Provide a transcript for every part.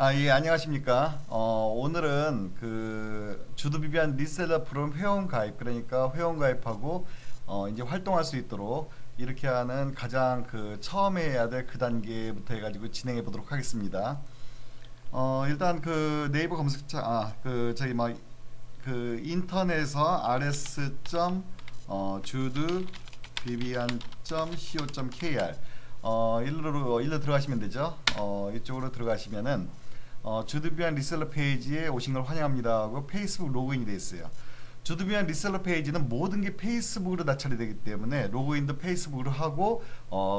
예, 안녕하십니까. 오늘은 주드 비비안 리셀러 프로그램 회원 가입, 그러니까 회원 가입하고, 이제 활동할 수 있도록 이렇게 하는 가장 처음에 해야 될 그 단계부터 해가지고 진행해 보도록 하겠습니다. 일단 네이버 검색창, 저희 인터넷에서 rs. 주드 bibian.co.kr 일로 들어가시면 되죠. 이쪽으로 들어가시면은 주드비안 리셀러 페이지에 오신 걸 환영합니다 하고 페이스북 로그인이 되어 있어요. 주드비안 리셀러 페이지는 모든 게 페이스북으로 나찰이 되기 때문에 로그인도 페이스북으로 하고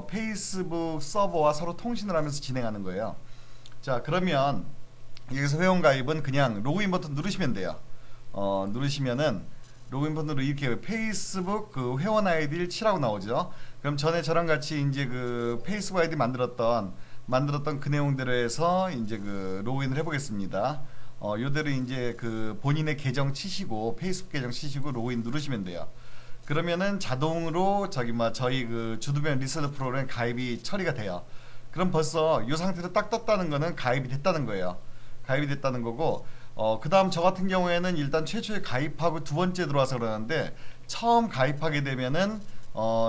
페이스북 서버와 서로 통신을 하면서 진행하는 거예요. 자, 그러면 여기서 회원 가입은 그냥 로그인 버튼 누르시면 돼요. 누르시면은 로그인 버튼으로 이렇게 페이스북 회원 아이디를 치라고 나오죠. 그럼 전에 저랑 같이 이제 페이스북 아이디 만들었던 그 내용대로 해서 이제 로그인을 해보겠습니다. 요대로 이제 본인의 계정 치시고 페이스북 계정 치시고 로그인 누르시면 돼요. 그러면은 자동으로 저희 주드비안 리셀러 프로그램 가입이 처리가 돼요. 그럼 벌써 이 상태로 딱 떴다는 거는 가입이 됐다는 거예요. 가입이 됐다는 거고, 그 다음 저 같은 경우에는 일단 최초에 가입하고 두 번째 들어와서 그러는데, 처음 가입하게 되면은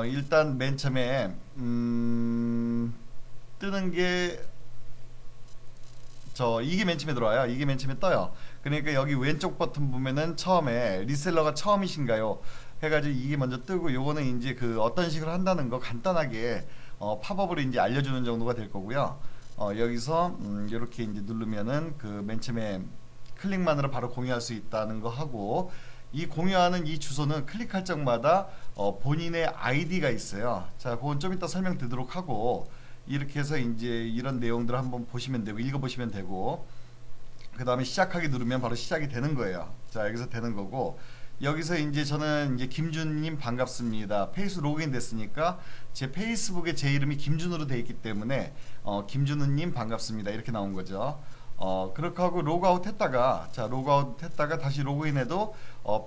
일단 맨 처음에 뜨는 게 이게 맨 처음에 들어와요. 이게 맨 처음에 떠요. 그러니까 여기 왼쪽 버튼 보면은 처음에 리셀러가 처음이신가요? 해가지고 이게 먼저 뜨고, 요거는 이제 어떤 식으로 한다는 거 간단하게 팝업으로 이제 알려주는 정도가 될 거고요. 여기서 이렇게 이제 누르면은 맨 처음에 클릭만으로 바로 공유할 수 있다는 거 하고, 이 공유하는 이 주소는 클릭할 적마다 본인의 아이디가 있어요. 자, 그건 좀 이따 설명드리도록 하고, 이렇게 해서 이제 이런 내용들을 한번 보시면 되고 읽어보시면 되고, 그 다음에 시작하기 누르면 바로 시작이 되는 거예요. 자, 여기서 되는 거고, 여기서 이제 저는 이제 김준님 반갑습니다. 페이스 로그인 됐으니까 제 페이스북에 제 이름이 김준으로 돼 있기 때문에 김준우님 반갑습니다 이렇게 나온 거죠. 그렇게 하고 로그아웃 했다가, 다시 로그인해도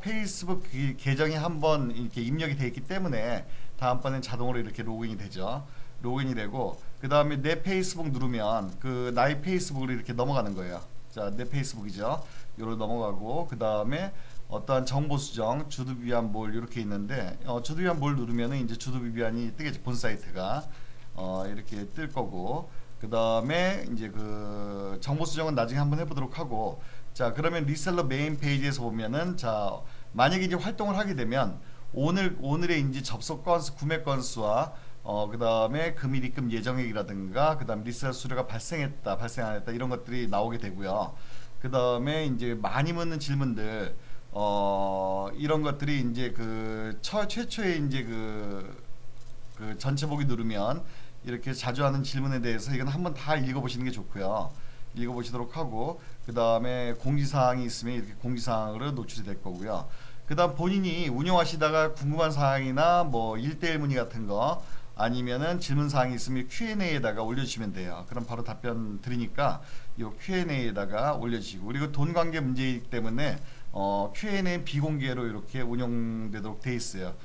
페이스북 계정이 한번 이렇게 입력이 돼 있기 때문에 다음번엔 자동으로 이렇게 로그인이 되죠. 로그인이 되고, 그 다음에 내 페이스북 누르면 나의 페이스북으로 이렇게 넘어가는 거예요. 자, 내 페이스북이죠. 요로 넘어가고, 그 다음에 어떠한 정보 수정, 주드비비안 몰 이렇게 있는데, 주드비비안 몰 누르면은 이제 주드비비안이 뜨겠죠. 본 사이트가 이렇게 뜰 거고, 그 다음에 이제 정보 수정은 나중에 한번 해보도록 하고, 자, 그러면 리셀러 메인 페이지에서 보면은, 자, 만약에 이제 활동을 하게 되면 오늘의 이제 접속 건수, 구매 건수와 그 다음에 금일 입금 예정액이라든가, 그 다음 리셀 수수료가 발생했다, 발생 안 했다, 이런 것들이 나오게 되고요. 그 다음에 이제 많이 묻는 질문들, 이런 것들이 이제 최초에 이제 전체 보기 누르면 이렇게 자주 하는 질문에 대해서 이건 한번 다 읽어보시는 게 좋고요. 읽어보시도록 하고, 그 다음에 공지사항이 있으면 이렇게 공지사항으로 노출이 될 거고요. 그 다음 본인이 운영하시다가 궁금한 사항이나 뭐 1대1 문의 같은 거, 아니면은 질문 사항이 있으면 Q&A에다가 올려주시면 돼요. 그럼 바로 답변 드리니까 이 Q&A에다가 올려주시고, 그리고 돈 관계 문제이기 때문에 Q&A 비공개로 이렇게 운영되도록 돼 있어요.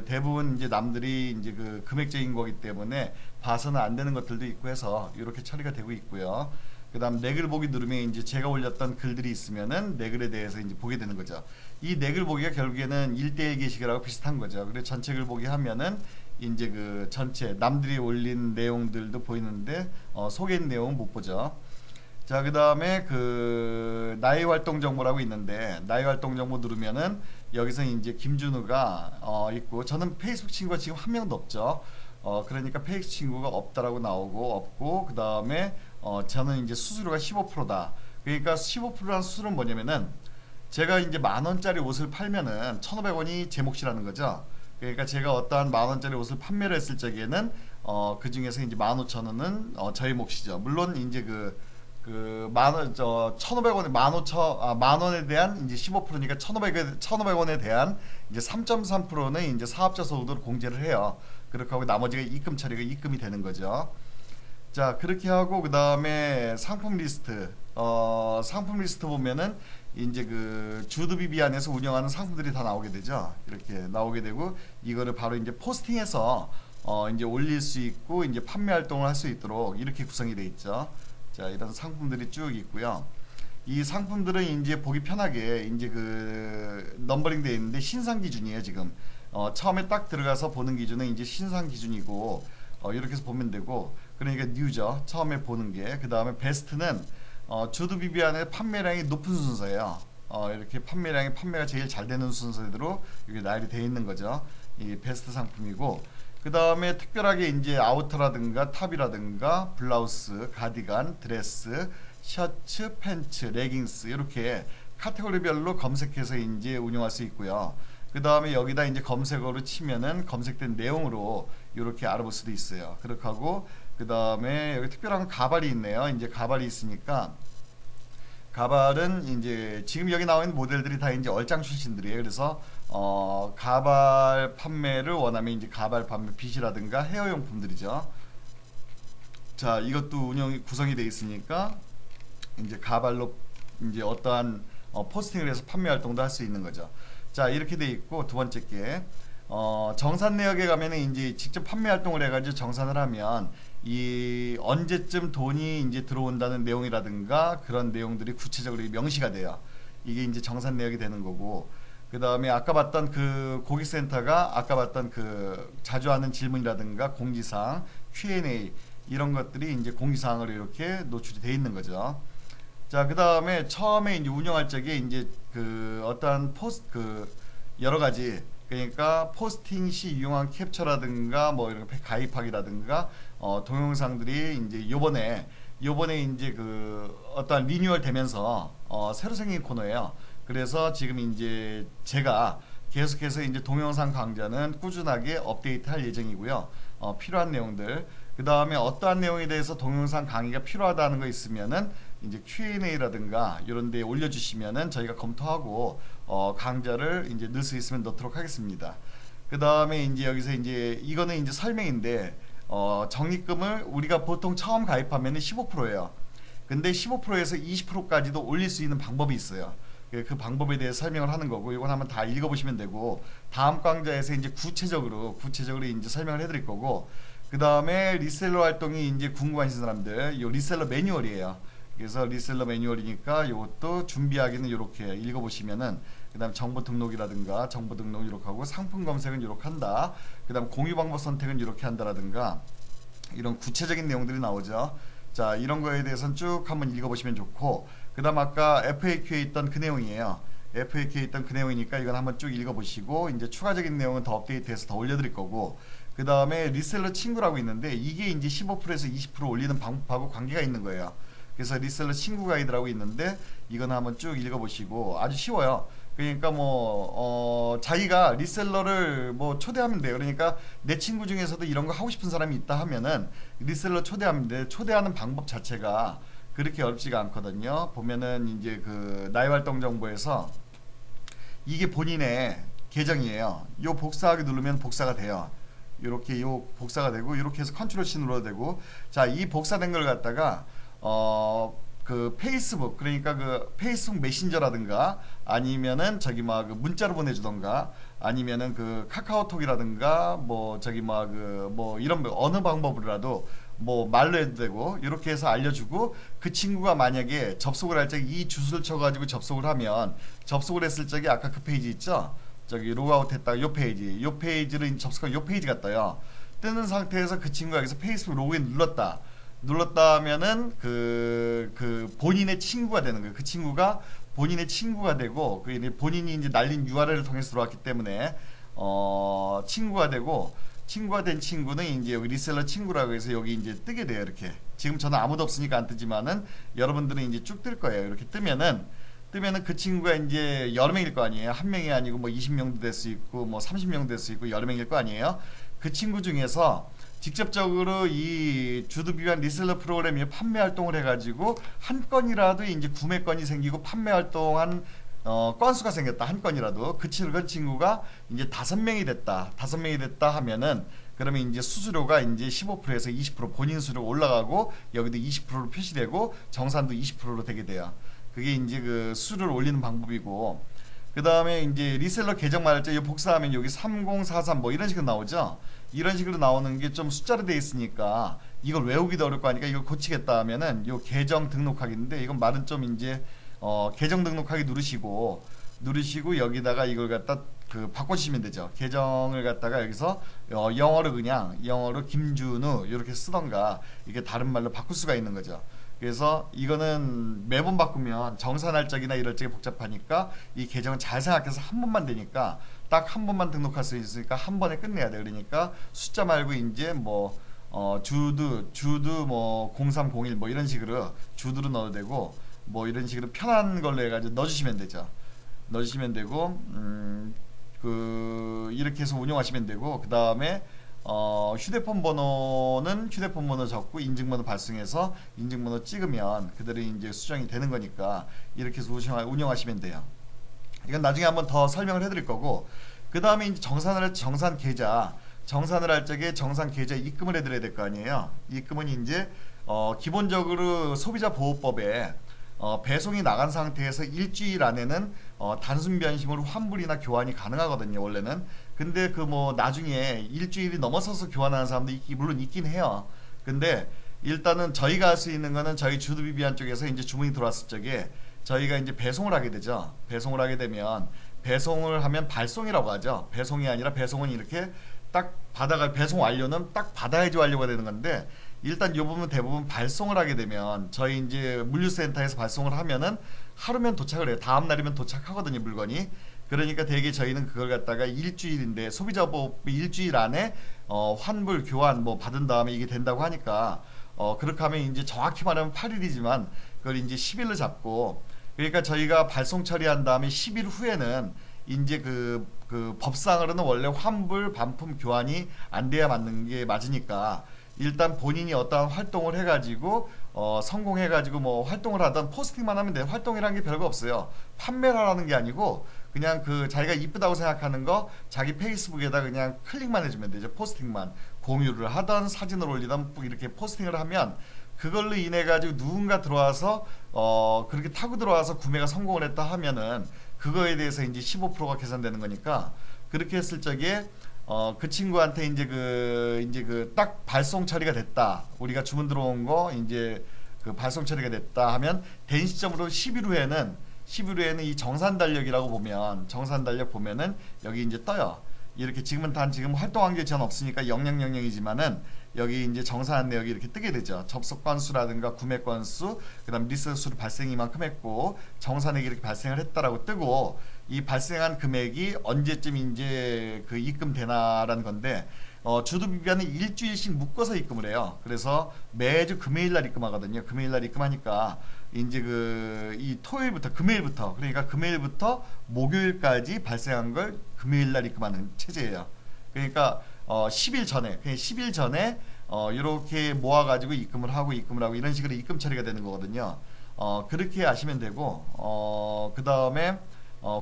대부분 이제 남들이 이제 금액적인 거기 때문에 봐서는 안 되는 것들도 있고 해서 이렇게 처리가 되고 있고요. 그다음 내 글 보기 누르면 이제 제가 올렸던 글들이 있으면은 내 글에 대해서 이제 보게 되는 거죠. 이 내 글 보기가 결국에는 1대1 게시글하고 비슷한 거죠. 그래서 전체 글 보기 하면은 이제 전체 남들이 올린 내용들도 보이는데 소개인 내용은 못 보죠. 자, 그 다음에 나의 활동 정보라고 있는데, 나의 활동 정보 누르면은 여기서 이제 김준우가 있고, 저는 페이스북 친구가 지금 한 명도 없죠. 그러니까 페이스북 친구가 없다라고 나오고, 없고, 그 다음에 저는 이제 수수료가 15%다. 그러니까 15%라는 수수료는 뭐냐면은, 제가 이제 10,000원짜리 옷을 팔면은 1,500원이 제 몫이라는 거죠. 그러니까 제가 어떠한 10,000원짜리 옷을 판매를 했을 적에는 그 중에서 이제 15,000원은 저의 몫이죠. 물론 이제 만원, 1,500원에 10,000원에 대한 이제 15%니까 1,500원에 대한 이제 3.3%는 이제 사업자 소득으로 공제를 해요. 그렇게 하고 나머지가 입금 처리가 입금이 되는 거죠. 자, 그렇게 하고 그 다음에 상품 리스트, 상품 리스트 보면은 이제 주드비비 안에서 운영하는 상품들이 다 나오게 되죠. 이렇게 나오게 되고, 이거를 바로 이제 포스팅해서 이제 올릴 수 있고 이제 판매 활동을 할 수 있도록 이렇게 구성이 돼 있죠. 자, 이런 상품들이 쭉 있고요. 이 상품들은 이제 보기 편하게 이제 그 넘버링 되어 있는데 신상 기준이에요. 지금 처음에 딱 들어가서 보는 기준은 이제 신상 기준이고 이렇게 해서 보면 되고, 그러니까 뉴죠. 처음에 보는 게. 그 다음에 베스트는 주드 비비안의 판매량이 높은 순서예요. 이렇게 판매가 제일 잘 되는 순서대로 이게 나열이 되어 있는 거죠. 이 베스트 상품이고, 그 다음에 특별하게 이제 아우터라든가 탑이라든가 블라우스, 가디건, 드레스, 셔츠, 팬츠, 레깅스 이렇게 카테고리별로 검색해서 이제 운영할 수 있고요. 그 다음에 여기다 이제 검색어로 치면은 검색된 내용으로 이렇게 알아볼 수도 있어요. 그렇게 하고, 그 다음에 여기 특별한 가발이 있네요. 이제 가발이 있으니까, 가발은 이제 지금 여기 나와 있는 모델들이 다 이제 얼짱 출신들이에요. 그래서 가발 판매를 원하면 이제 가발 판매 빗이라든가 헤어용품들이죠. 자, 이것도 구성이 되어 있으니까 이제 가발로 이제 어떠한 포스팅을 해서 판매 활동도 할 수 있는 거죠. 자, 이렇게 돼 있고, 두 번째 게 정산 내역에 가면은 이제 직접 판매 활동을 해가지고 정산을 하면 이 언제쯤 돈이 이제 들어온다는 내용이라든가 그런 내용들이 구체적으로 명시가 돼요. 이게 이제 정산 내역이 되는 거고, 그 다음에 아까 봤던 그 고객센터가 아까 봤던 그 자주 하는 질문이라든가 공지사항, Q&A 이런 것들이 이제 공지사항으로 이렇게 노출이 돼 있는 거죠. 자, 그 다음에 처음에 이제 운영할 적에 이제 그 어떠한 여러 가지, 그러니까 포스팅 시 유용한 캡처라든가 뭐 이런 가입하기라든가 동영상들이 이제 요번에 이제 그 어떠한 리뉴얼 되면서 새로 생긴 코너예요. 그래서 지금 이제 제가 계속해서 이제 동영상 강좌는 꾸준하게 업데이트할 예정이고요. 필요한 내용들, 그 다음에 어떠한 내용에 대해서 동영상 강의가 필요하다는 거 있으면은 이제 Q&A라든가 이런 데 올려주시면은 저희가 검토하고 강좌를 이제 넣을 수 있으면 넣도록 하겠습니다. 그 다음에 이제 여기서 이제 이거는 이제 설명인데, 적립금을 우리가 보통 처음 가입하면은 15%예요. 근데 15%에서 20%까지도 올릴 수 있는 방법이 있어요. 그 방법에 대해서 설명을 하는 거고, 이건 한번 다 읽어보시면 되고, 다음 강좌에서 이제 구체적으로 이제 설명을 해드릴 거고, 그 다음에 리셀러 활동이 이제 궁금하신 사람들, 요 리셀러 매뉴얼이에요. 그래서 리셀러 매뉴얼이니까 이것도 준비하기는 이렇게 읽어보시면은, 그 다음 정보 등록이라든가 정보 등록 이렇게 하고, 상품 검색은 이렇게 한다, 그 다음 공유 방법 선택은 이렇게 한다라든가 이런 구체적인 내용들이 나오죠. 자, 이런 거에 대해서는 쭉 한번 읽어보시면 좋고, 그 다음 아까 FAQ에 있던 그 내용이에요. FAQ에 있던 그 내용이니까 이건 한번 쭉 읽어보시고, 이제 추가적인 내용은 더 업데이트해서 더 올려드릴 거고, 그 다음에 리셀러 친구라고 있는데 이게 이제 15%에서 20% 올리는 방법하고 관계가 있는 거예요. 그래서 리셀러 친구 가이드라고 있는데 이건 한번 쭉 읽어보시고, 아주 쉬워요. 그러니까 뭐 자기가 리셀러를 뭐 초대하면 돼요. 그러니까 내 친구 중에서도 이런 거 하고 싶은 사람이 있다 하면은 리셀러 초대하면 돼. 초대하는 방법 자체가 그렇게 어렵지가 않거든요. 보면은 이제 그 나의 활동 정보에서 이게 본인의 계정이에요. 요 복사하기 누르면 복사가 돼요. 이렇게 요 복사가 되고, 이렇게 해서 컨트롤 C 눌러도 되고. 자, 이 복사된 걸 갖다가 그 페이스북, 그러니까 그 페이스북 메신저라든가 아니면은 저기 막 그 문자로 보내주던가 아니면은 그 카카오톡이라든가 뭐 저기 막 그 뭐 이런 어느 방법으로라도 뭐 말로 해도 되고, 이렇게 해서 알려주고, 그 친구가 만약에 접속을 할 적에 이 주소를 쳐가지고 접속을 하면, 접속을 했을 적에 아까 그 페이지 있죠? 저기 로그아웃 했다가 요 페이지를 접속한 요 페이지가 떠요. 뜨는 상태에서 그 친구가 여기서 페이스북 로그인 눌렀다 하면은 그 본인의 친구가 되는 거예요. 그 친구가 본인의 친구가 되고, 그 본인이 이제 날린 URL을 통해서 들어왔기 때문에 친구가 되고, 친구가 된 친구는 이제 여기 리셀러 친구라고 해서 여기 이제 뜨게 돼요. 이렇게 지금 저는 아무도 없으니까 안 뜨지만은 여러분들은 이제 쭉 뜰 거예요. 이렇게 뜨면은 그 친구가 이제 여러 명일 거 아니에요. 한 명이 아니고 뭐 20명도 될 수 있고 뭐 30명도 될 수 있고 여러 명일 거 아니에요. 그 친구 중에서 직접적으로 이 주드비반 리셀러 프로그램이 판매 활동을 해가지고 한 건이라도 이제 구매건이 생기고 판매 활동한 건수가 생겼다, 한 건이라도. 그 친구가 이제 5명이 됐다 하면은, 그러면 이제 수수료가 이제 15%에서 20% 본인 수수료가 올라가고, 여기도 20%로 표시되고 정산도 20%로 되게 돼요. 그게 이제 그 수수료를 올리는 방법이고, 그 다음에 이제 리셀러 계정 말할 때 복사하면 여기 3043 뭐 이런 식으로 나오죠. 이런 식으로 나오는 게 좀 숫자로 되어 있으니까 이걸 외우기도 어렵고 하니까 이걸 고치겠다 하면은 요 계정 등록하기인데, 이건 말은 좀 이제 계정 등록하기 누르시고 여기다가 이걸 갖다 그 바꿔주시면 되죠. 계정을 갖다가 여기서 영어로 그냥 영어로 김준우 이렇게 쓰던가 이게 다른 말로 바꿀 수가 있는 거죠. 그래서 이거는 매번 바꾸면 정산할적이나 이럴 적에 복잡하니까 이 계정은 잘 생각해서 한 번만 되니까 딱 한 번만 등록할 수 있으니까 한 번에 끝내야 돼. 그러니까 숫자 말고 이제 뭐 주드 뭐 0301 뭐 이런 식으로 주드로 넣어도 되고 뭐 이런 식으로 편한 걸로 해가지고 넣어주시면 되죠. 넣으시면 되고 그 이렇게 해서 운영하시면 되고, 그 다음에 휴대폰 번호는 휴대폰 번호 적고 인증번호 발송해서 인증번호 찍으면 그대로 이제 수정이 되는 거니까 이렇게 해서 운영하시면 돼요. 이건 나중에 한번 더 설명을 해드릴 거고, 그 다음에 이제 정산 정산을 할 적에 정산 계좌 입금을 해드려야 될 거 아니에요. 입금은 이제 기본적으로 소비자 보호법에 배송이 나간 상태에서 일주일 안에는 단순 변심으로 환불이나 교환이 가능하거든요, 원래는. 근데 그 뭐 나중에 일주일이 넘어서서 교환하는 사람도 물론 있긴 해요. 근데 일단은 저희가 할 수 있는 거는 저희 주드비비안 쪽에서 이제 주문이 들어왔을 적에 저희가 이제 배송을 하게 되죠. 배송을 하게 되면 배송을 하면 발송이라고 하죠. 배송이 아니라 배송은 이렇게 딱 받아가, 배송 완료는 딱 받아야지 완료가 되는 건데, 일단 이 부분 대부분 발송을 하게 되면 저희 이제 물류센터에서 발송을 하면은 하루면 도착을 해요. 다음 날이면 도착하거든요, 물건이. 그러니까 대개 저희는 그걸 갖다가 일주일인데 소비자보호법 일주일 안에 환불 교환 뭐 받은 다음에 이게 된다고 하니까 그렇게 하면 이제 정확히 말하면 8일이지만 그걸 이제 10일로 잡고, 그러니까 저희가 발송 처리한 다음에 10일 후에는 이제 그 법상으로는 원래 환불 반품 교환이 안 돼야 맞는 게 맞으니까 일단 본인이 어떠한 활동을 해가지고 성공해가지고 뭐 활동을 하던 포스팅만 하면 돼요. 활동이란 게 별거 없어요. 판매를 하라는 게 아니고 그냥 그 자기가 이쁘다고 생각하는 거 자기 페이스북에다 그냥 클릭만 해주면 되죠. 포스팅만 공유를 하던 사진을 올리던 이렇게 포스팅을 하면 그걸로 인해 가지고 누군가 들어와서 그렇게 타고 들어와서 구매가 성공을 했다 하면은 그거에 대해서 이제 15%가 계산되는 거니까, 그렇게 했을 적에 그 친구한테 이제 그 딱 발송 처리가 됐다, 우리가 주문 들어온 거 이제 그 발송 처리가 됐다 하면 된 시점으로 10일 후에는 이 정산 달력이라고 보면, 정산 달력 보면은 여기 이제 떠요. 이렇게 지금 활동한 게 전 없으니까 0000이지만은 여기 이제 정산 내역이 이렇게 뜨게 되죠. 접속 건수라든가 구매 건수, 그다음 리스트 수를 발생 이만큼 했고 정산액이 이렇게 발생을 했다라고 뜨고, 이 발생한 금액이 언제쯤 이제 그 입금되나라는 건데, 주드비비안은 일주일씩 묶어서 입금을 해요. 그래서 매주 금요일날 입금하거든요. 금요일날 입금하니까 이제 이 토요일부터 금요일부터 목요일까지 발생한 걸 금요일날 입금하는 체제예요. 그러니까 10일 전에 이렇게 모아가지고 입금을 하고 이런 식으로 입금 처리가 되는 거거든요. 그렇게 아시면 되고, 그 다음에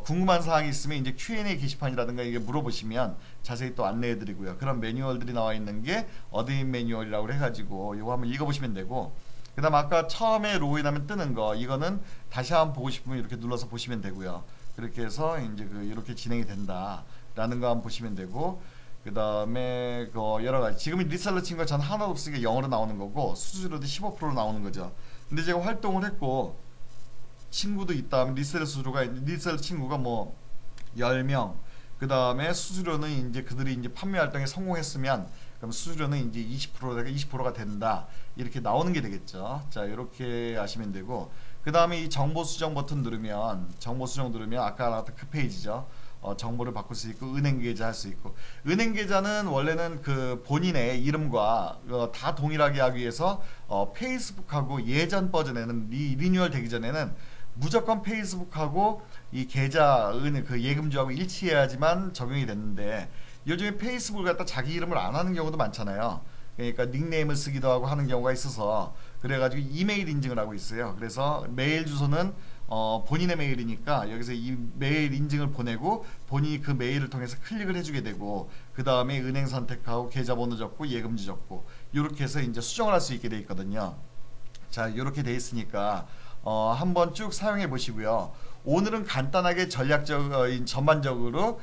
궁금한 사항이 있으면 이제 Q&A 게시판이라든가 이게 물어보시면 자세히 또 안내해드리고요. 그런 매뉴얼들이 나와 있는 게 어드민 매뉴얼이라고 해가지고 이거 한번 읽어보시면 되고, 그 다음 아까 처음에 로그인하면 뜨는 거, 이거는 다시 한번 보고 싶으면 이렇게 눌러서 보시면 되고요. 그렇게 해서 이제 이렇게 진행이 된다라는 거 한번 보시면 되고, 그 다음에 여러 가지 지금 리셀러 친 거 전 하나도 없으니까 영어로 나오는 거고 수수료도 15% 나오는 거죠. 근데 제가 활동을 했고 친구도 있다 하면 리셀러 친구가 뭐 10명, 그 다음에 수수료는 이제 그들이 이제 판매 활동에 성공했으면 그럼 수수료는 이제 20%가 된다, 이렇게 나오는 게 되겠죠. 자, 이렇게 아시면 되고, 그 다음에 이 정보 수정 버튼 누르면 아까 나왔던 그 페이지죠. 정보를 바꿀 수 있고 은행 계좌 할 수 있고, 은행 계좌는 원래는 그 본인의 이름과 다 동일하게 하기 위해서 페이스북하고 예전 버전에는 리뉴얼 되기 전에는 무조건 페이스북하고 이 계좌 그 예금주하고 일치해야지만 적용이 됐는데, 요즘에 페이스북을 갖다 자기 이름을 안 하는 경우도 많잖아요. 그러니까 닉네임을 쓰기도 하고 하는 경우가 있어서 그래가지고 이메일 인증을 하고 있어요. 그래서 메일 주소는 본인의 메일이니까 여기서 이 메일 인증을 보내고 본인이 그 메일을 통해서 클릭을 해주게 되고, 그 다음에 은행 선택하고 계좌번호 적고 예금주 적고 이렇게 해서 이제 수정을 할 수 있게 돼 있거든요. 자, 이렇게 돼 있으니까 한번 쭉 사용해 보시고요. 오늘은 간단하게 전반적으로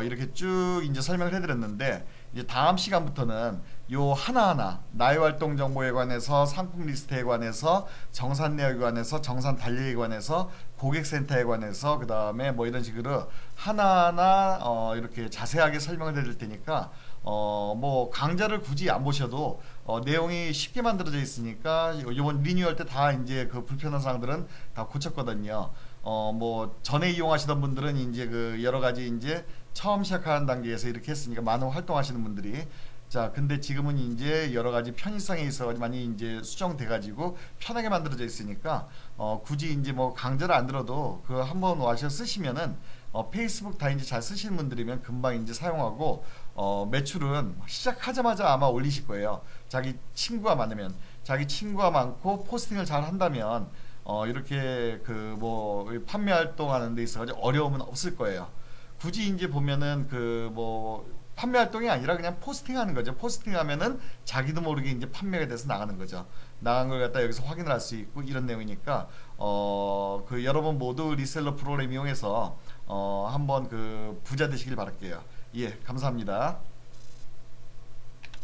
이렇게 쭉 이제 설명을 해드렸는데, 이제 다음 시간부터는 요 하나하나 나의 활동 정보에 관해서, 상품 리스트에 관해서, 정산 내역에 관해서, 정산 달력에 관해서, 고객센터에 관해서, 그 다음에 뭐 이런 식으로 하나하나 이렇게 자세하게 설명을 드릴 테니까 뭐 강좌를 굳이 안 보셔도 내용이 쉽게 만들어져 있으니까 이번 리뉴얼 때 다 이제 그 불편한 사항들은 다 고쳤거든요. 뭐 전에 이용하시던 분들은 이제 그 여러 가지 이제 처음 시작하는 단계에서 이렇게 했으니까 많은 활동하시는 분들이, 자 근데 지금은 이제 여러 가지 편의성에 있어가지고 많이 이제 수정돼 가지고 편하게 만들어져 있으니까 굳이 이제 뭐 강좌를 안 들어도 그 한번 와서 쓰시면은 페이스북 다 이제 잘 쓰시는 분들이면 금방 이제 사용하고 매출은 시작하자마자 아마 올리실 거예요. 자기 친구가 많으면, 자기 친구가 많고 포스팅을 잘 한다면 이렇게 그 뭐 판매 활동하는 데 있어서 어려움은 없을 거예요. 굳이 이제 보면은 그 뭐 판매 활동이 아니라 그냥 포스팅하는 거죠. 포스팅하면은 자기도 모르게 이제 판매가 돼서 나가는 거죠. 나간 걸 갖다 여기서 확인을 할 수 있고 이런 내용이니까 그 여러분 모두 리셀러 프로그램 이용해서 한번 그 부자 되시길 바랄게요. 예, 감사합니다.